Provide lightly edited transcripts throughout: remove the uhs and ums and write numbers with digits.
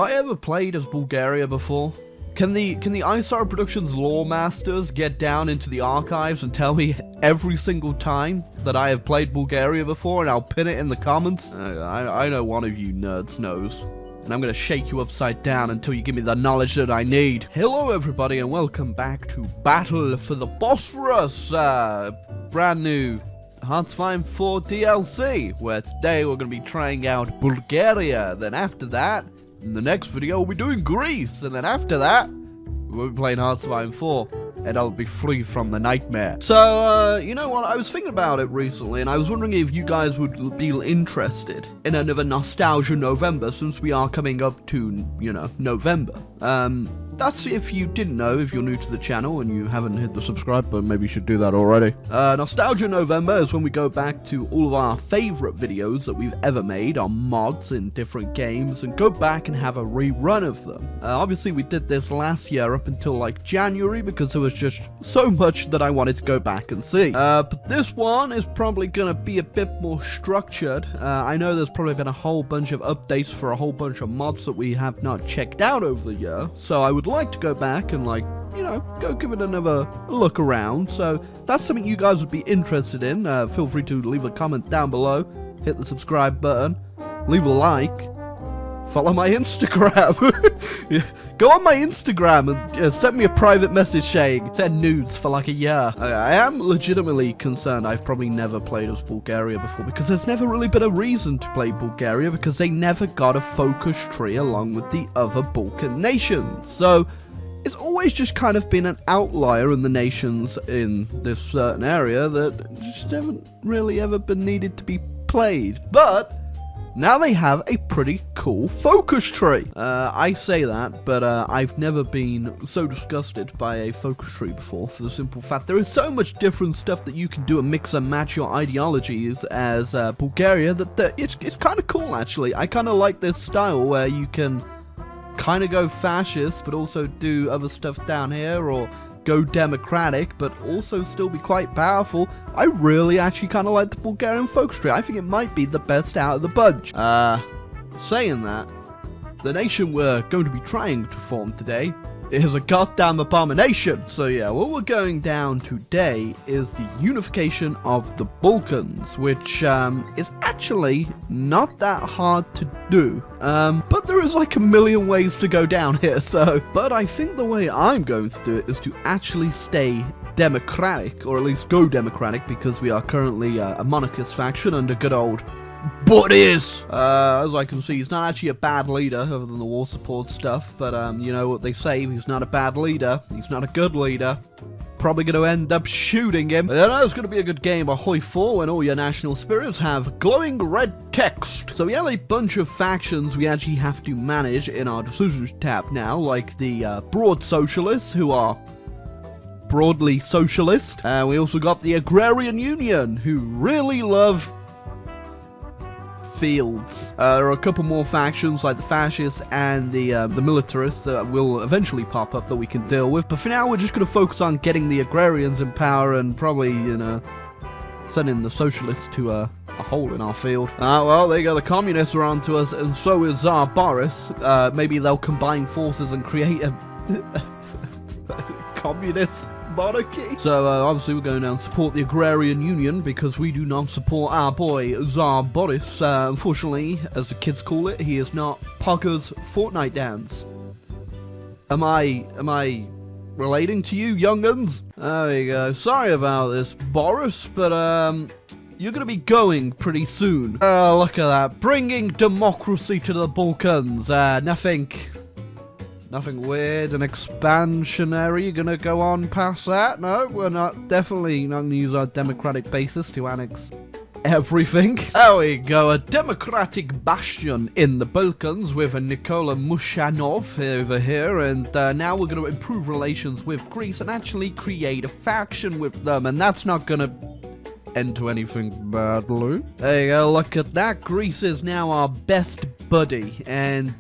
I ever played as Bulgaria before? Can the iStar Productions lore masters get down into the archives and tell me every single time that I have played Bulgaria before, and I'll pin it in the comments? I know one of you nerds knows. And I'm gonna shake you upside down until you give me the knowledge that I need. Hello everybody and welcome back to Battle for the Bosporus, brand new Hearts of Iron 4 DLC, where today we're gonna be trying out Bulgaria. Then after that, in the next video we'll be doing Greece, and then after that, we'll be playing Hearts of Iron 4. And I'll be free from the nightmare. So, you know what, I was thinking about it recently, and I was wondering if you guys would be interested in another Nostalgia November, since we are coming up to, you know, November. That's if you didn't know, if you're new to the channel and you haven't hit the subscribe button, maybe you should do that already. Nostalgia November is when we go back to all of our favorite videos that we've ever made on mods in different games and go back and have a rerun of them. Obviously we did this last year up until like January because there was just so much that I wanted to go back and see. But this one is probably gonna be a bit more structured. I know there's probably been a whole bunch of updates for a whole bunch of mods that we have not checked out over the year, so I would like to go back and, like, you know, go give it another look around. So that's something you guys would be interested in. Feel free to leave a comment down below, hit the subscribe button, leave a like, follow my Instagram. Yeah. Go on my Instagram and send me a private message saying send nudes for like a year. I am legitimately concerned I've probably never played as Bulgaria before, because there's never really been a reason to play Bulgaria, because they never got a focus tree along with the other Balkan nations. So it's always just kind of been an outlier in the nations in this certain area that just haven't really ever been needed to be played. But now they have a pretty cool focus tree. I say that, but I've never been so disgusted by a focus tree before, for the simple fact there is so much different stuff that you can do and mix and match your ideologies as Bulgaria that it's kind of cool, actually. I kind of like this style where you can kind of go fascist, but also do other stuff down here, or go democratic, but also still be quite powerful. I really actually kind of like the Bulgarian focus tree. I think it might be the best out of the bunch. Saying that, the nation we're going to be trying to form today is a goddamn abomination. So yeah, what we're going down today is the unification of the Balkans, which is actually not that hard to do. But there is like a million ways to go down here, so. But I think the way I'm going to do it is to actually stay democratic, or at least go democratic, because we are currently a monarchist faction under good old Bosporus. As I can see, he's not actually a bad leader, other than the war support stuff, but you know what they say, he's not a bad leader, he's not a good leader. Probably going to end up shooting him. I know it's going to be a good game, ahoy for when all your national spirits have glowing red text. So we have a bunch of factions we actually have to manage in our decisions tab now, like the broad socialists, who are broadly socialist. We also got the Agrarian Union, who really love fields. There are a couple more factions like the fascists and the militarists that will eventually pop up that we can deal with, but for now we're just going to focus on getting the agrarians in power and probably, you know, sending the socialists to a hole in our field. Well, there you go, the communists are onto us, and so is Tsar Boris. Maybe they'll combine forces and create a communist monarchy. So obviously we're going down to support the Agrarian Union, because we do not support our boy Tsar Boris. Unfortunately, as the kids call it, he is not Pogger's Fortnite dance. Am I relating to you, young'uns? There you go. Sorry about this, Boris, but you're gonna be going pretty soon. Look at that, bringing democracy to the Balkans. Nothing weird and expansionary. You're gonna go on past that? No, we're not. Definitely not gonna use our democratic basis to annex everything. There we go, a democratic bastion in the Balkans with a Nikola Mushanov over here, and now we're gonna improve relations with Greece and actually create a faction with them, and that's not gonna end to anything badly. There you go, look at that. Greece is now our best buddy, and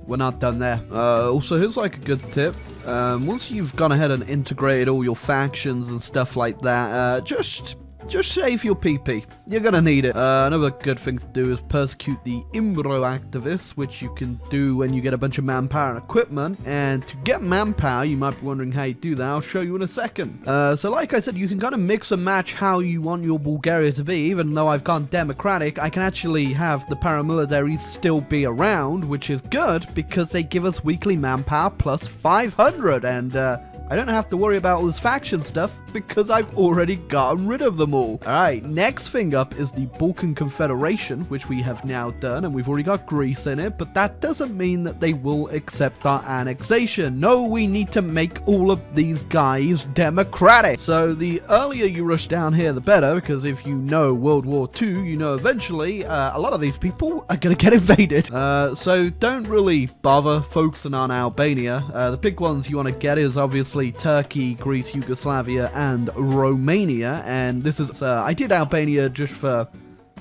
we're not done there. Also, here's like a good tip. Once you've gone ahead and integrated all your factions and stuff like that, just just save your PP. You're gonna need it. Another good thing to do is persecute the Imbro activists, which you can do when you get a bunch of manpower and equipment. And to get manpower, you might be wondering how you do that. I'll show you in a second. So like I said, you can kind of mix and match how you want your Bulgaria to be. Even though I've gone democratic, I can actually have the paramilitaries still be around, which is good because they give us weekly manpower plus 500. And I don't have to worry about all this faction stuff because I've already gotten rid of them all. Alright, next thing up is the Balkan Confederation, which we have now done, and we've already got Greece in it, but that doesn't mean that they will accept our annexation. No, we need to make all of these guys democratic. So the earlier you rush down here, the better, because if you know World War II, you know eventually a lot of these people are going to get invaded. So don't really bother focusing on Albania. The big ones you want to get is obviously Turkey, Greece, Yugoslavia, and Romania. And this is I did Albania just for,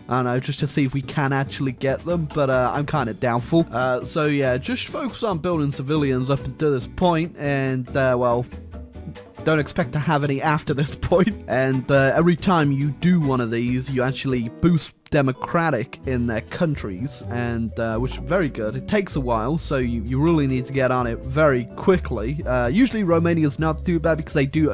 I don't know, just to see if we can actually get them, but I'm kind of doubtful. So yeah, just focus on building civilians up until this point, and well, don't expect to have any after this point. And every time you do one of these, you actually boost democratic in their countries, and which is very good. It takes a while, so you really need to get on it very quickly. Usually Romania's not too bad because they do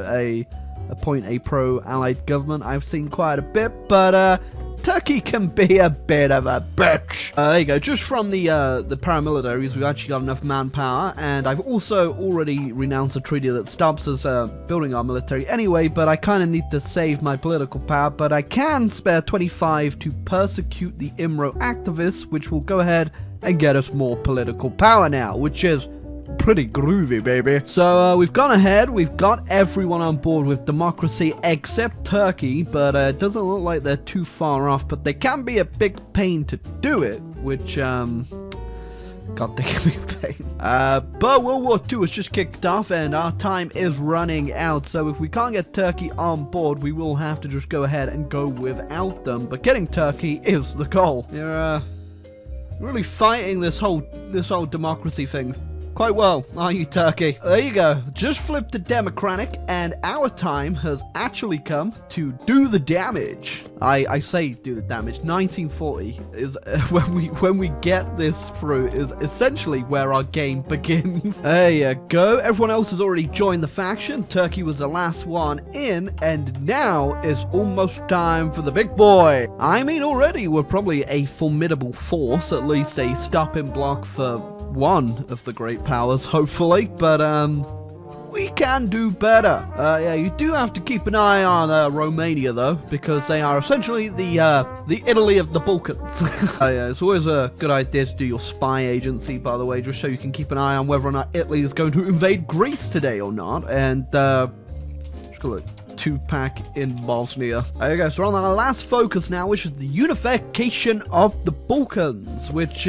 appoint a pro-allied government. I've seen quite a bit, but Turkey can be a bit of a bitch. There you go. Just from the paramilitaries, we've actually got enough manpower, and I've also already renounced a treaty that stops us building our military anyway, but I kind of need to save my political power, but I can spare 25 to persecute the IMRO activists, which will go ahead and get us more political power now, which is pretty groovy, baby. So we've gone ahead, we've got everyone on board with democracy except Turkey, but it doesn't look like they're too far off, but they can be a big pain to do it, which God, they can be a pain. But World War II has just kicked off and our time is running out, so if we can't get Turkey on board, we will have to just go ahead and go without them, but getting Turkey is the goal. You're really fighting this whole democracy thing quite well, aren't you, Turkey? There you go. Just flipped to democratic, and our time has actually come to do the damage. I say do the damage. 1940 is when we get this through is essentially where our game begins. There you go. Everyone else has already joined the faction. Turkey was the last one in, and now it's almost time for the big boy. I mean, already we're probably a formidable force, at least a stopping block for one of the great powers, hopefully, but we can do better. Yeah, you do have to keep an eye on Romania though, because they are essentially the Italy of the Balkans. Yeah, it's always a good idea to do your spy agency, by the way, just so you can keep an eye on whether or not Italy is going to invade Greece today or not. And just got a 2-pack in Bosnia. Okay, so we're on our last focus now, which is the unification of the Balkans, which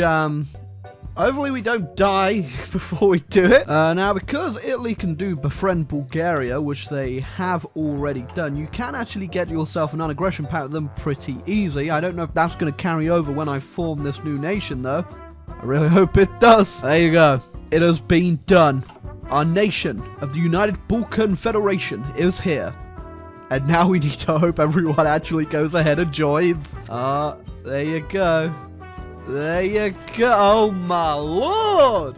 hopefully we don't die before we do it. Now, because Italy can do befriend Bulgaria, which they have already done, you can actually get yourself a non-aggression pact with them pretty easy. I don't know if that's going to carry over when I form this new nation, though. I really hope it does. There you go. It has been done. Our nation of the United Balkan Federation is here. And now we need to hope everyone actually goes ahead and joins. There you go. There you go. Oh my lord!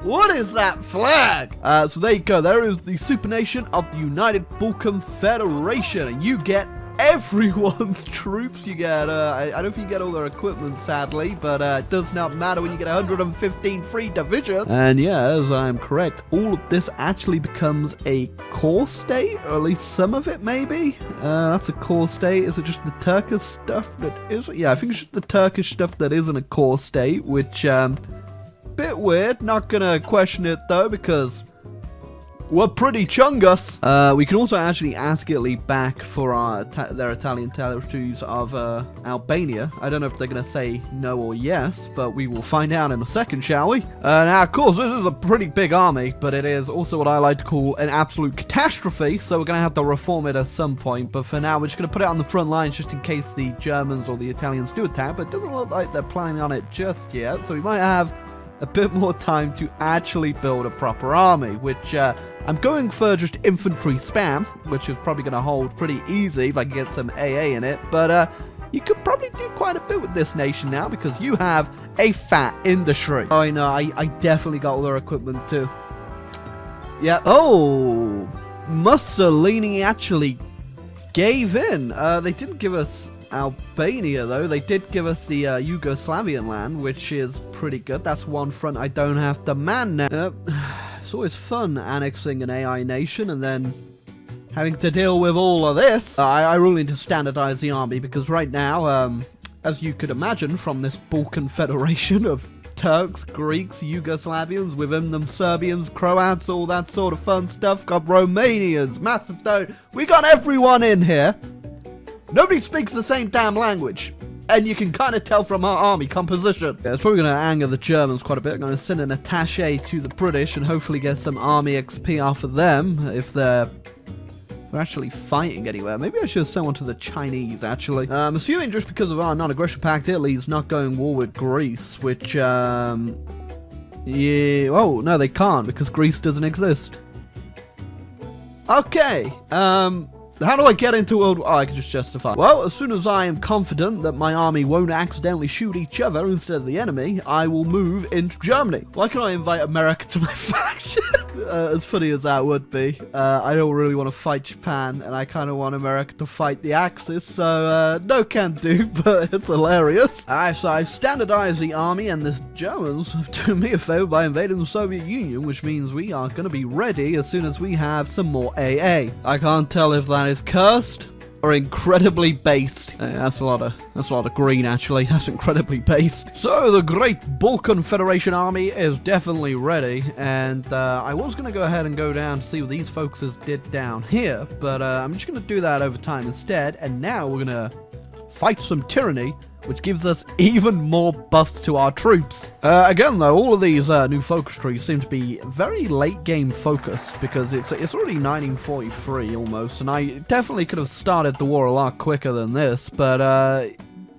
What is that flag? So there you go. There is the supernation of the United Balkan Federation, and you get everyone's troops. You get I don't know if you get all their equipment, sadly, but it does not matter when you get 115 free divisions. And yeah, as I am correct, all of this actually becomes a core state, or at least some of it, maybe. That's a core state. Is it just the Turkish stuff that is? Yeah, I think it's just the Turkish stuff that isn't a core state, which bit weird. Not gonna question it though, because we're pretty chungus. We can also actually ask Italy back for their Italian territories of Albania. I don't know if they're going to say no or yes, but we will find out in a second, shall we? Now, of course, this is a pretty big army, but it is also what I like to call an absolute catastrophe, so we're going to have to reform it at some point. But for now, we're just going to put it on the front lines just in case the Germans or the Italians do attack, but it doesn't look like they're planning on it just yet, so we might have a bit more time to actually build a proper army, which I'm going for just infantry spam, which is probably going to hold pretty easy if I can get some AA in it, but you could probably do quite a bit with this nation now because you have a fat industry. Oh, I know, I definitely got all their equipment too. Yeah. Oh, Mussolini actually gave in. They didn't give us Albania, though. They did give us the Yugoslavian land, which is pretty good. That's one front I don't have to man now. It's always fun annexing an AI nation and then having to deal with all of this. I really need to standardize the army because right now, as you could imagine from this Balkan Federation of Turks, Greeks, Yugoslavians, within them Serbians, Croats, all that sort of fun stuff. Got Romanians, Macedonians. We got everyone in here. Nobody speaks the same damn language. And you can kind of tell from our army composition. Yeah, it's probably going to anger the Germans quite a bit. I'm going to send an attaché to the British and hopefully get some army XP off of them if they're actually fighting anywhere. Maybe I should have sent one to the Chinese, actually. I'm assuming just because of our non-aggression pact, Italy's not going war with Greece, which, yeah, oh, no, they can't, because Greece doesn't exist. Okay, how do I get into World War? Oh, I can just justify. Well, as soon as I am confident that my army won't accidentally shoot each other instead of the enemy, I will move into Germany. Why can't I invite America to my faction? As funny as that would be, I don't really want to fight Japan, and I kind of want America to fight the Axis, so no can do, but it's hilarious. Alright, so I've standardized the army, and the Germans have done me a favor by invading the Soviet Union, which means we are going to be ready as soon as we have some more AA. I can't tell if that is cursed or incredibly based. That's a lot of green, actually. That's incredibly based. So the Great Balkan Federation Army is definitely ready, and I was going to go ahead and go down to see what these folks did down here, but I'm just going to do that over time instead, and now we're going to fight some tyranny, which gives us even more buffs to our troops. Again, though, all of these new focus trees seem to be very late game focused because it's already 1943 almost, and I definitely could have started the war a lot quicker than this, but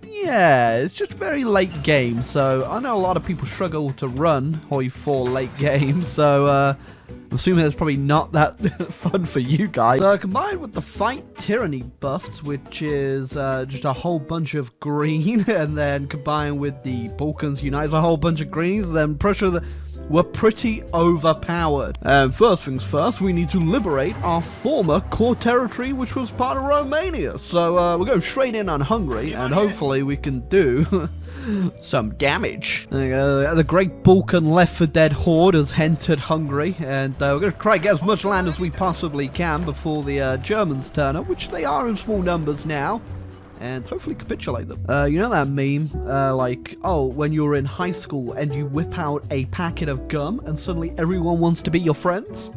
yeah, it's just very late game. So I know a lot of people struggle to run Hoi 4 late game, so I'm assuming it's probably not that fun for you guys. Combined with the fight tyranny buffs, which is just a whole bunch of green, and then combined with the Balkans unites a whole bunch of greens, then pressure we're pretty overpowered. And first things first, we need to liberate our former core territory, which was part of Romania. So we'll go straight in on Hungary, and hopefully we can do some damage. The Great Balkan Left 4 Dead Horde has entered Hungary, and we're going to try to get as much land as we possibly can before the Germans turn up, which they are in small numbers now, and hopefully capitulate them. You know that meme, like, oh, when you're in high school and you whip out a packet of gum and suddenly everyone wants to be your friends?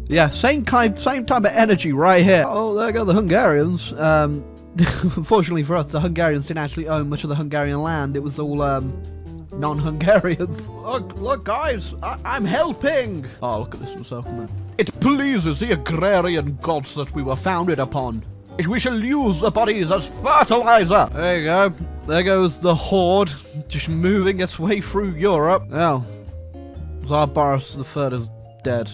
Yeah, same type of energy right here. Oh, there go the Hungarians. Unfortunately for us, the Hungarians didn't actually own much of the Hungarian land. It was all non-Hungarians. Look, guys, I'm helping. Oh, look at this encirclement. It pleases the agrarian gods that we were founded upon. We shall use the bodies as fertilizer. There you go. There goes the horde, just moving its way through Europe. Well, Bosporus III is dead.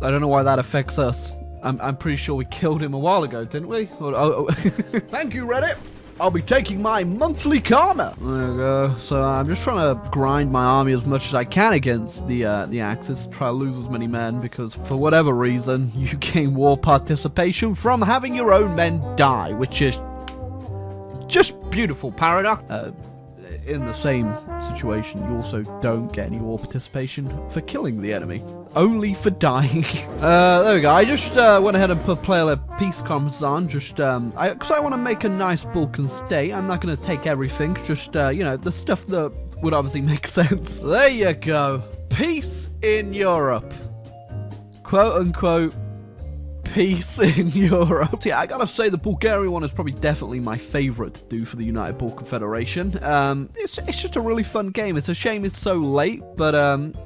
I don't know why that affects us. I'm pretty sure we killed him a while ago, didn't we? Oh. Thank you, Reddit. I'll be taking my monthly karma. There we go. So I'm just trying to grind my army as much as I can against the Axis, try to lose as many men, because for whatever reason, you gain war participation from having your own men die, which is just beautiful paradox. In the same situation, you also don't get any war participation for killing the enemy, only for dying. There we go. I just went ahead and put player peace comms on, just because I want to make a nice Balkan state. I'm not going to take everything, just you know, the stuff that would obviously make sense. There you go. Peace in Europe, quote unquote. Peace in Europe. So yeah, I gotta say the Bulgarian one is probably definitely my favorite to do for the United Balkan Federation. It's just a really fun game. It's a shame it's so late, but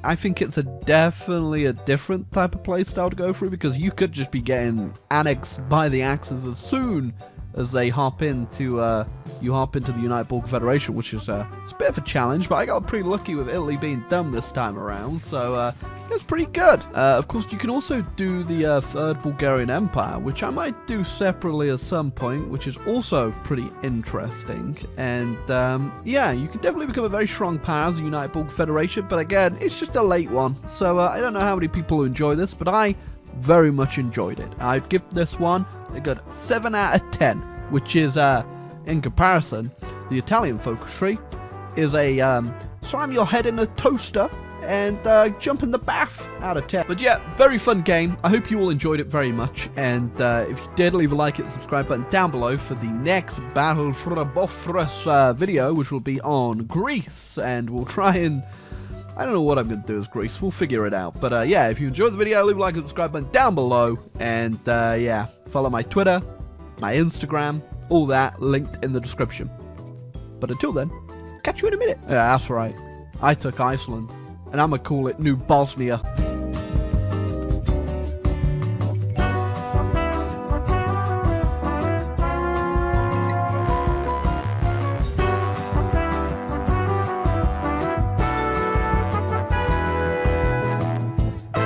I think it's definitely a different type of playstyle to go through, because you could just be getting annexed by the Axis as soon as they hop into you hop into the United Balkan Federation, which is it's a bit of a challenge, but I got pretty lucky with Italy being dumb this time around, so it's pretty good. Of course, you can also do the Third Bulgarian Empire, which I might do separately at some point, which is also pretty interesting. And yeah, you can definitely become a very strong power as the United Balkan Federation, but again, it's just a late one. So I don't know how many people enjoy this, but I very much enjoyed it. I'd give this one a good 7 out of 10, which is, in comparison, the Italian focus tree is a slam your head in a toaster and jump in the bath out of 10. But yeah, very fun game. I hope you all enjoyed it very much, and if you did, leave a like, hit the subscribe button down below for the next Battle for the Bosporus video, which will be on Greece, and we'll try and... I don't know what I'm going to do as Greece, we'll figure it out. But yeah, if you enjoyed the video, leave a like and subscribe button down below, and yeah, follow my Twitter, my Instagram, all that linked in the description. But until then, catch you in a minute. Yeah, that's right, I took Iceland. And I'm gonna call it New Bosnia.